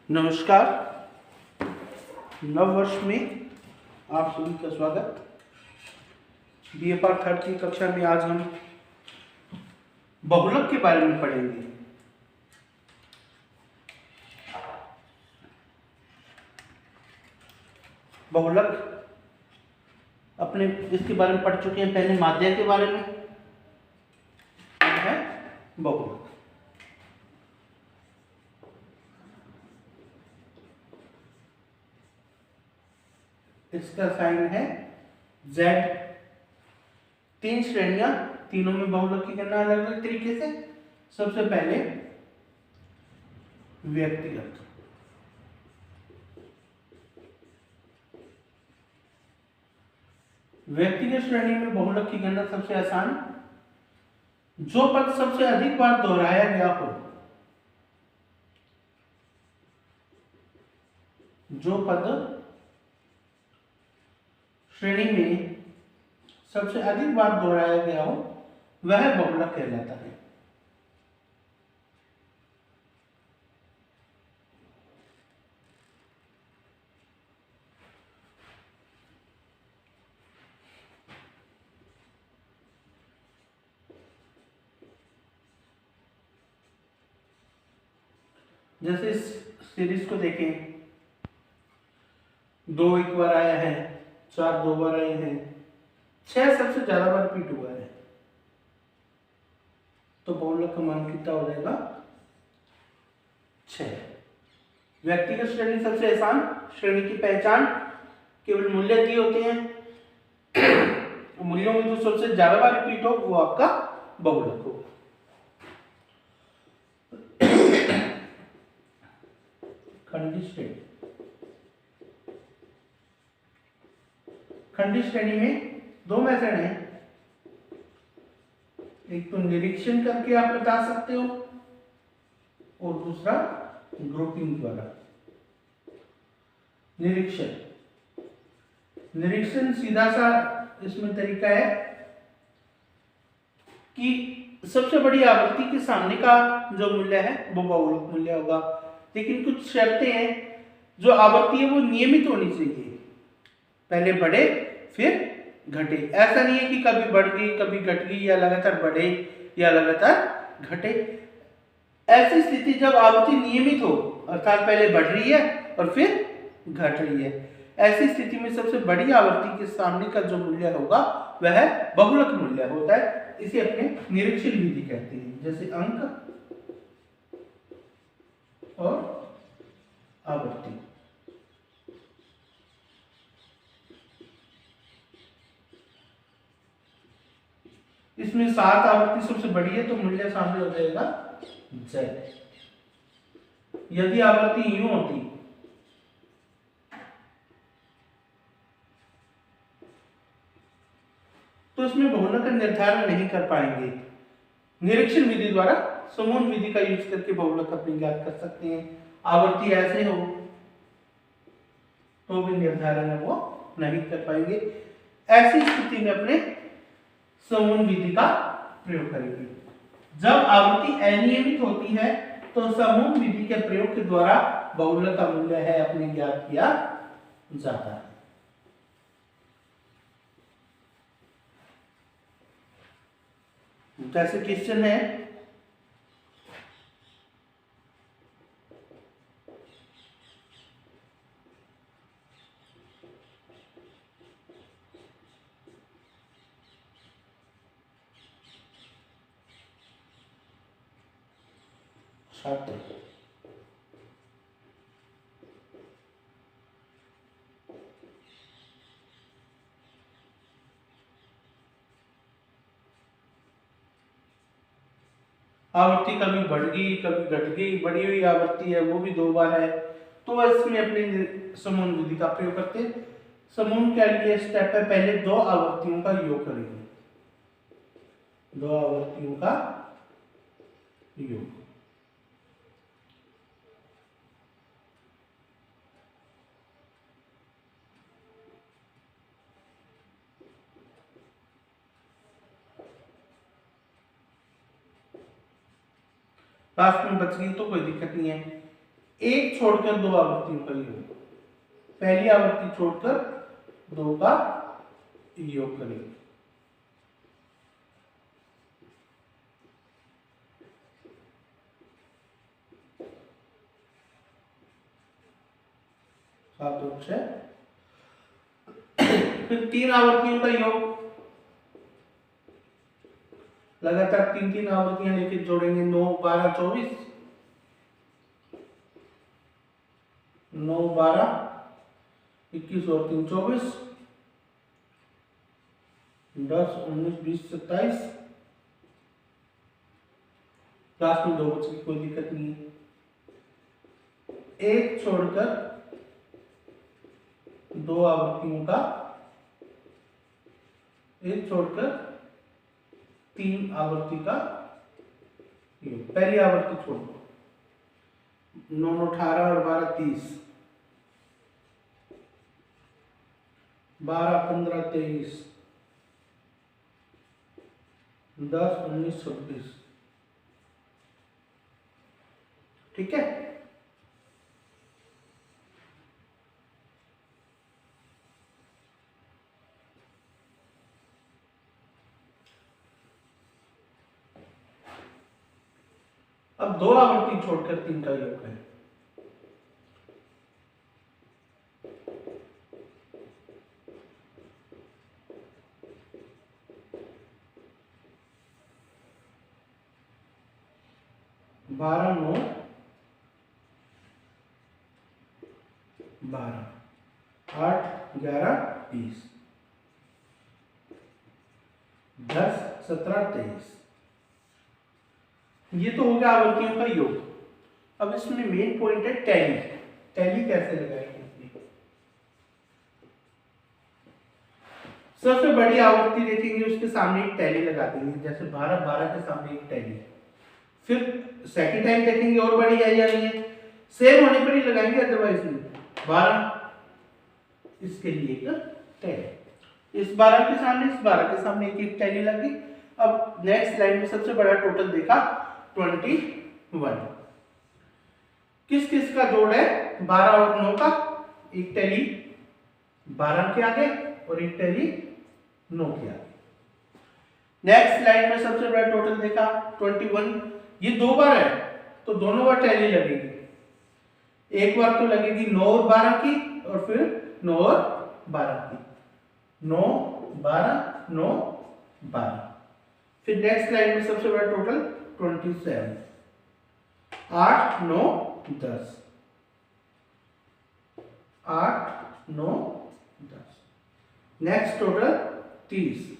नमस्कार। नव वर्ष में आप सभी का स्वागत। बीए पार्ट थर्ड की कक्षा में आज हम बहुलक के बारे में पढ़ेंगे। बहुलक अपने इसके बारे में पढ़ चुके हैं पहले, माध्य के बारे में है बहुलक। इसका साइन है Z। तीन श्रेणियां, तीनों में बहुलक की गणना अलग अलग तरीके से। सबसे पहले व्यक्तिगत। व्यक्तिगत श्रेणी में बहुलक की गणना सबसे आसान, जो पद सबसे अधिक बार दोहराया गया हो, जो पद श्रेणी में सबसे अधिक बार दोहराया गया हो वह बहुलक कहलाता है। जैसे इस सीरीज को देखें, 2 एक बार आया है, 4 2 बार आए हैं, 6 सबसे ज्यादा बार रिपीट हुआ है, तो बहुलक का मान कितना हो जाएगा? 6। व्यक्तिगत श्रेणी सबसे आसान, श्रेणी की पहचान केवल मूल्य दिए होते हैं, मूल्यों में जो सबसे ज्यादा बार रिपीट हो वो आपका बहुलक होगा। खंडित श्रेणी। खंडित श्रेणी में 2 मेथड हैं। एक तो निरीक्षण करके आप बता सकते हो और दूसरा ग्रुपिंग द्वारा। निरीक्षण सीधा सा इसमें तरीका है कि सबसे बड़ी आवृत्ति के सामने का जो मूल्य है वो बहुलक मूल्य होगा, लेकिन कुछ शर्तें हैं। जो आवृत्ति है वो नियमित होनी चाहिए, पहले बढ़े फिर घटे। ऐसा नहीं है कि कभी बढ़ गई कभी घट गई, या लगातार बढ़े या लगातार घटे। ऐसी स्थिति जब आवृत्ति नियमित हो, अर्थात पहले बढ़ रही है और फिर घट रही है, ऐसी स्थिति में सबसे बड़ी आवृत्ति के सामने का जो मूल्य होगा वह बहुलक मूल्य होता है। इसे अपने निरीक्षण विधि कहते हैं, जैसे अंक और आवृत्ति। इसमें 7 आवृत्ति सबसे बड़ी है तो मूल्य सामने हो जाएगा Z। यदि आवृत्ति यूं होती तो इसमें बहुलक का निर्धारण नहीं कर पाएंगे। निरीक्षण विधि द्वारा, समूह विधि का यूज करके बहुलक अपने ज्ञात कर सकते हैं। आवृत्ति ऐसे हो तो भी निर्धारण है वो नहीं कर पाएंगे। ऐसी स्थिति में अपने समूह विधि का प्रयोग करेंगे। जब आवृत्ति अनियमित होती है तो समूह विधि के प्रयोग के द्वारा बहुलक का मूल्य है अपने ज्ञात किया जाता है। जैसे क्वेश्चन है, छात्र आवृत्ति कभी बढ़ गई कभी घट गई, बढ़ी हुई आवृत्ति है वो भी 2 बार है, तो इसमें अपने समूह विधि का प्रयोग करते हैं। समूह के लिए स्टेप है, पहले 2 आवृत्तियों का योग करेंगे, 2 आवृत्तियों का योग। लास्ट में बच गई तो कोई दिक्कत नहीं है। एक छोड़कर दो आवृत्तियों का योग, पहली आवृत्ति छोड़कर दो का योग करेंगे। सात और छह, फिर तीन आवृत्तियों का योग, लगातार तीन तीन आवृत्तियां लेके जोड़ेंगे। 9 12 24, 9 12 21 और 3 24, 10 19 20 27। लास्ट में दो बच्चे की कोई दिक्कत नहीं है। एक छोड़कर दो आवृत्तियों का, एक छोड़कर तीन आवृत्ति का योग। पहली आवृत्ति छोड़ दो, 9 18 और 12 30, 12 15 23, 10 19 26। ठीक है। अब दो आवृत्ति छोड़कर तीन का योग है। बारह 9 12, 8 11 20, 10 17 23। ये तो हो गया आवृत्तियों का योग। अब इसमें मेन पॉइंट है टैली। टैली कैसे लगाएंगे? सबसे बड़ी आवृत्ति देखेंगे, उसके सामने एक टैली लगा देंगे, जैसे 12 12 के सामने एक टैली। फिर सेकंड टाइम देखेंगे और बड़ी है या नहीं है, सेम होने पर ही लगाएंगे, अदरवाइज नहीं। 12 इसके लिए एक टैली, इस 12 के सामने, इस 12 के सामने एक एक टैली लगी। अब नेक्स्ट लाइन में सबसे बड़ा टोटल देखा 21। किस किस का जोड़ है? 12 और 9 का, एक टैली 12 के आगे और एक टैली 9 के आगे। नेक्स्ट लाइन में सबसे बड़ा टोटल देखा 21। ये दो बार है तो दोनों बार टैली लगेगी। एक बार तो लगेगी 9 और 12 की, और फिर 9 और 12 की, 9 12 9 12। फिर नेक्स्ट लाइन में सबसे बड़ा टोटल 27, 8 9 10, 8 9 10। Next total 30,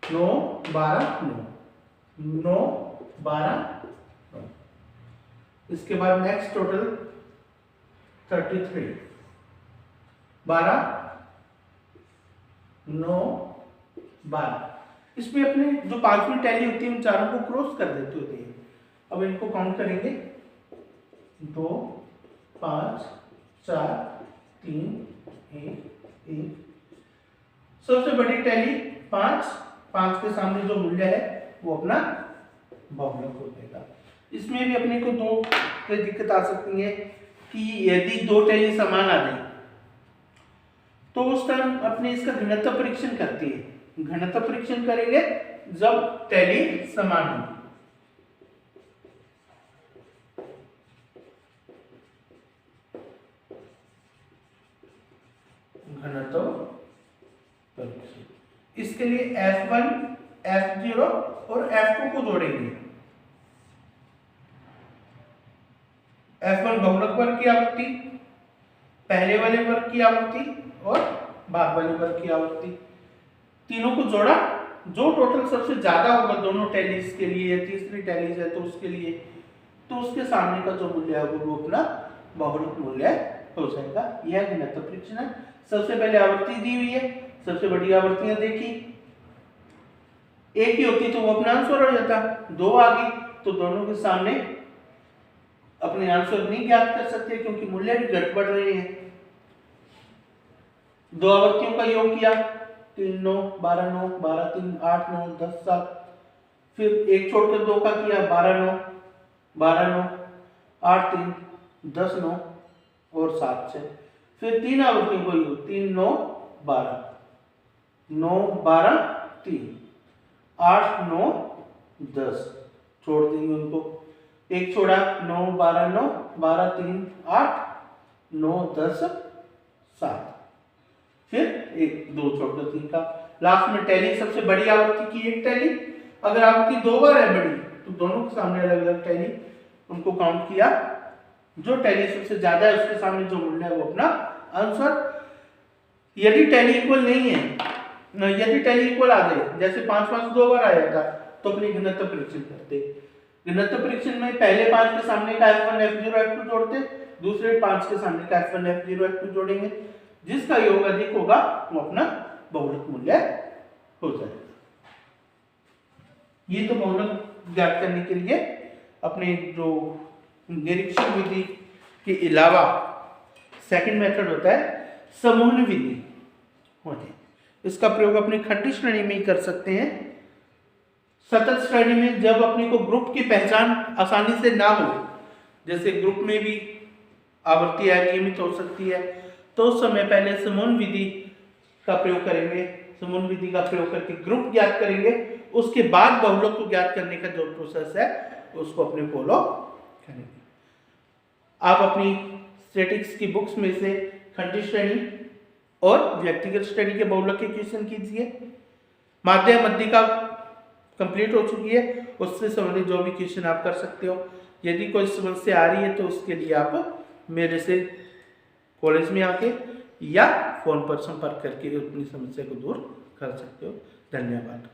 9 12 9, 9 12 9। इसके बाद नेक्स्ट टोटल 33, 12 9 12। इसमें अपने जो पांचवी टैली होती है उन चारों को क्रॉस कर देते होते हैं। अब इनको काउंट करेंगे, 2 5 4 3 1 1। सबसे बड़ी टैली 5, 5 के सामने जो मूल्य है वो अपना बहुलक हो जाएगा। इसमें भी अपने को दो दिक्कत आ सकती है कि यदि दो टैली समान आ जाए तो उस टाइम अपने इसका घनत्व परीक्षण करती है। घनत्व परीक्षण करेंगे जब टैली समान हो। घनत्व परीक्षण, इसके लिए F1 F0 और F2 को जोड़ेंगे। F1 बहुलक वर्ग की आवृत्ति, पहले वाले वर्ग की आवृत्ति और बाद वाले वर्ग की आवृत्ति, तीनों को जोड़ा। जो टोटल सबसे ज्यादा होगा दोनों टैलीज के लिए, या तीसरी टैलीज है तो उसके लिए, तो उसके सामने का जो मूल्य है वो अपना बहुलक मूल्य हो जाएगा। यह घनत्व परीक्षण है। सबसे पहले आवृत्ति दी हुई है, सबसे बड़ी आवृत्तियां देखी, एक ही होती तो वो अपना आंसर हो जाता। दो आ गई तो दोनों के सामने अपने आंसर नहीं ज्ञात कर सकते क्योंकि मूल्य भी घट बढ़ रहे हैं। दो आवृत्तियों का योग किया, 3 9 12 9 12 3 8 9 10 7। फिर एक छोड़कर दो का किया, 12 9 12 9। 8 3 10 9 और 7 6। फिर 3 आवृत्तियों को यूज, 3 9 12, 9 12 3, 8 9 10, छोड़ देंगे उनको, एक छोड़ा, 9 12 9 12 3 8 9 10 7, फिर एक 2 छोड़ दो 3 का। लास्ट में टैली, सबसे बड़ी आवृत्ति की एक टैली, अगर आवृत्ति 2 बार है बड़ी तो दोनों के सामने अलग अलग टैली, उनको काउंट किया, जो टैली सबसे ज्यादा है उसके सामने जो मूल्य है वो अपना आंसर। यदि टैली इक्वल नहीं है, यदि टैली इक्वल आ जाए, जैसे 5 5 2 बार आया था तो अपनी घनत्व परीक्षण करते। घनत्व परीक्षण में पहले 5 के सामने का F1 F0 F2 जोड़ते, दूसरे 5 के सामने का F1 F0 F2 जोड़ेंगे, जिसका योग अधिक होगा वो अपना बहुलक मूल्य हो जाएगा। ये तो बहुलक ज्ञात करने के लिए अपने जो निरीक्षण विधि के अलावा सेकंड मेथड होता है समूहन विधि होती है। इसका प्रयोग अपनी खंडित श्रेणी में ही कर सकते हैं। सतत श्रेणी में जब अपने को ग्रुप की पहचान आसानी से ना हो, जैसे ग्रुप में भी आवृत्ति अनियमित हो सकती है, तो उस समय पहले समूहन विधि का प्रयोग करेंगे। समूहन विधि का प्रयोग करके ग्रुप ज्ञात करेंगे, उसके बाद बहुलक को ज्ञात करने का जो प्रोसेस है उसको अपने फॉलो करेंगे। आप अपनी स्टैटिक्स की बुक्स में से खंडित श्रेणी और व्यक्तिगत श्रेणी के बहुलक के क्वेश्चन कीजिए। माध्य मध्यिका कंप्लीट हो चुकी है, उससे संबंधित जो भी क्वेश्चन आप कर सकते हो। यदि कोई समस्या आ रही है तो उसके लिए आप मेरे से कॉलेज में आके या फोन पर संपर्क करके अपनी समस्या को दूर कर सकते हो। धन्यवाद।